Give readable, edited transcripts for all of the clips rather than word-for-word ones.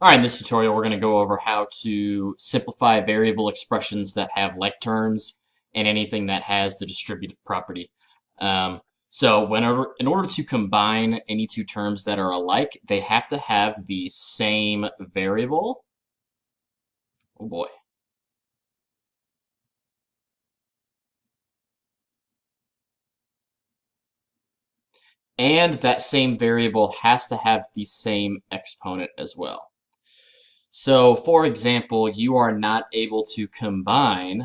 All right, in this tutorial, we're going to go over how to simplify variable expressions that have like terms and anything that has the distributive property. In order to combine any two terms that are alike, they have to have the same variable. Oh boy. And that same variable has to have the same exponent as well. So, for example, you are not able to combine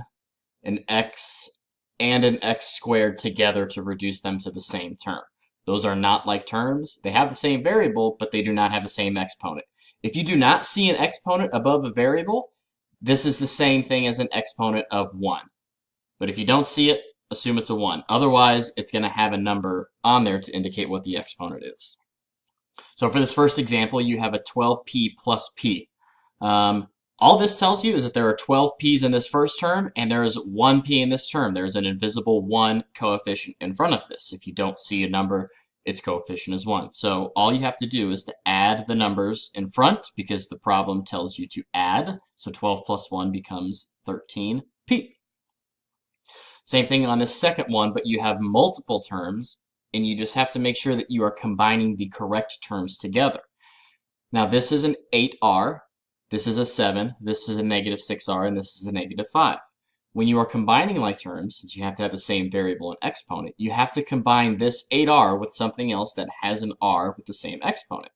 an x and an x squared together to reduce them to the same term. Those are not like terms. They have the same variable, but they do not have the same exponent. If you do not see an exponent above a variable, this is the same thing as an exponent of 1. But if you don't see it, assume it's a 1. Otherwise, it's going to have a number on there to indicate what the exponent is. So for this first example, you have a 12p plus p. All this tells you is that there are 12 p's in this first term, and there is 1 p in this term. There's an invisible 1 coefficient in front of this. If you don't see a number, its coefficient is 1. So all you have to do is to add the numbers in front, because the problem tells you to add. So 12 plus 1 becomes 13p. Same thing on this second one, but you have multiple terms, and you just have to make sure that you are combining the correct terms together. Now this is an 8r. This is a 7, this is a negative 6r, and this is a negative 5. When you are combining like terms, since you have to have the same variable and exponent, you have to combine this 8r with something else that has an r with the same exponent.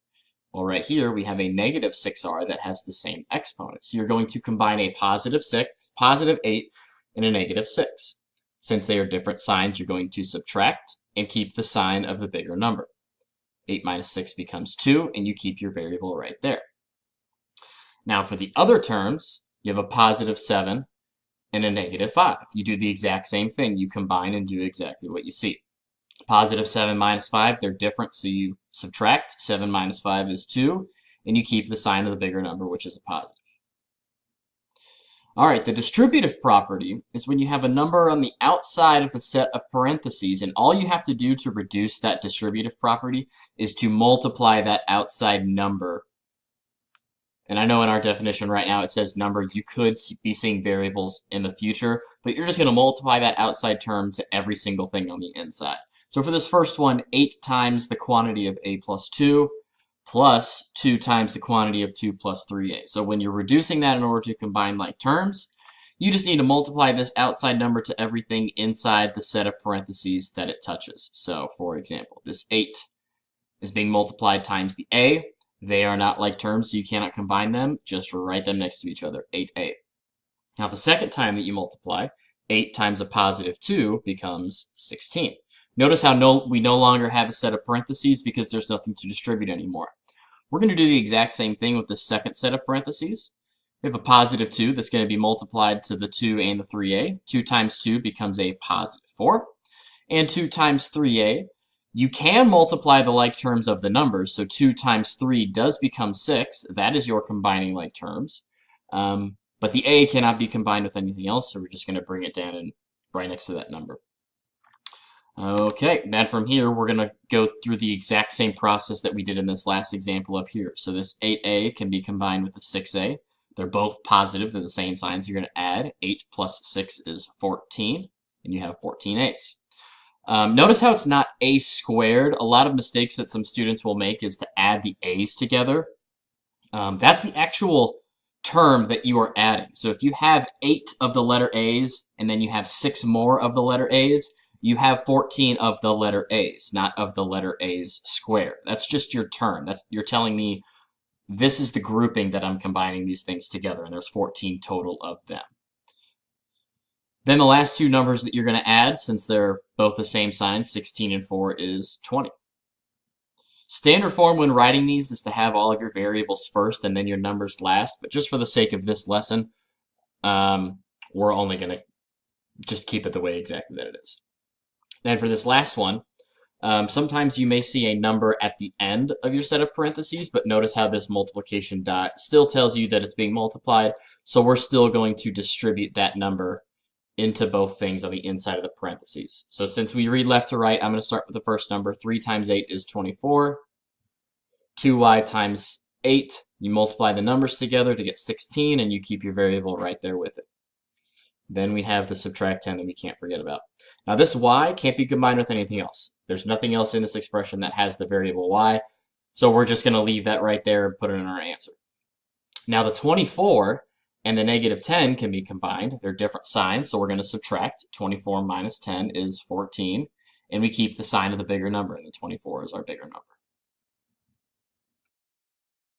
Well, right here we have a negative 6r that has the same exponent. So you're going to combine a positive 8, and a negative 6. Since they are different signs, you're going to subtract and keep the sign of the bigger number. 8 minus 6 becomes 2, and you keep your variable right there. Now for the other terms, you have a positive 7 and a negative 5. You do the exact same thing. You combine and do exactly what you see. Positive 7 minus 5, they're different, so you subtract. 7 minus 5 is 2, and you keep the sign of the bigger number, which is a positive. All right, the distributive property is when you have a number on the outside of the set of parentheses, and all you have to do to reduce that distributive property is to multiply that outside number. And I know in our definition right now it says number. You could be seeing variables in the future, but you're just going to multiply that outside term to every single thing on the inside. So for this first one, 8 times the quantity of a plus 2 plus 2 times the quantity of 2 plus 3a. So when you're reducing that in order to combine like terms, you just need to multiply this outside number to everything inside the set of parentheses that it touches. So for example, this 8 is being multiplied times the a. They are not like terms, so you cannot combine them. Just write them next to each other, 8a. Now the second time that you multiply, 8 times a positive 2 becomes 16. Notice how we no longer have a set of parentheses because there's nothing to distribute anymore. We're going to do the exact same thing with the second set of parentheses. We have a positive 2 that's going to be multiplied to the 2 and the 3a. 2 times 2 becomes a positive 4. And 2 times 3a, you can multiply the like terms of the numbers, so 2 times 3 does become 6. That is your combining like terms. But the a cannot be combined with anything else, so we're just going to bring it down and right next to that number. Okay, then from here, we're going to go through the exact same process that we did in this last example up here. So this 8a can be combined with the 6a. They're both positive, they're the same signs. You're going to add 8 plus 6 is 14, and you have 14a's. Notice how it's not a squared. A lot of mistakes that some students will make is to add the a's together. That's the actual term that you are adding. So if you have 8 of the letter a's and then you have 6 more of the letter a's, you have 14 of the letter a's, not of the letter a's squared. That's just your term. You're telling me this is the grouping that I'm combining these things together, and there's 14 total of them. Then the last two numbers that you're going to add, since they're both the same sign, 16 and 4 is 20. Standard form when writing these is to have all of your variables first and then your numbers last, but just for the sake of this lesson, we're only going to just keep it the way exactly that it is. Then for this last one, sometimes you may see a number at the end of your set of parentheses, but notice how this multiplication dot still tells you that it's being multiplied, so we're still going to distribute that number into both things on the inside of the parentheses. So since we read left to right, I'm going to start with the first number. 3 times 8 is 24. 2y times 8. You multiply the numbers together to get 16, and you keep your variable right there with it. Then we have the subtract 10 that we can't forget about. Now this y can't be combined with anything else. There's nothing else in this expression that has the variable y, so we're just going to leave that right there and put it in our answer. Now the 24 and the negative 10 can be combined. They're different signs, so we're going to subtract. 24 minus 10 is 14, and we keep the sign of the bigger number, and the 24 is our bigger number.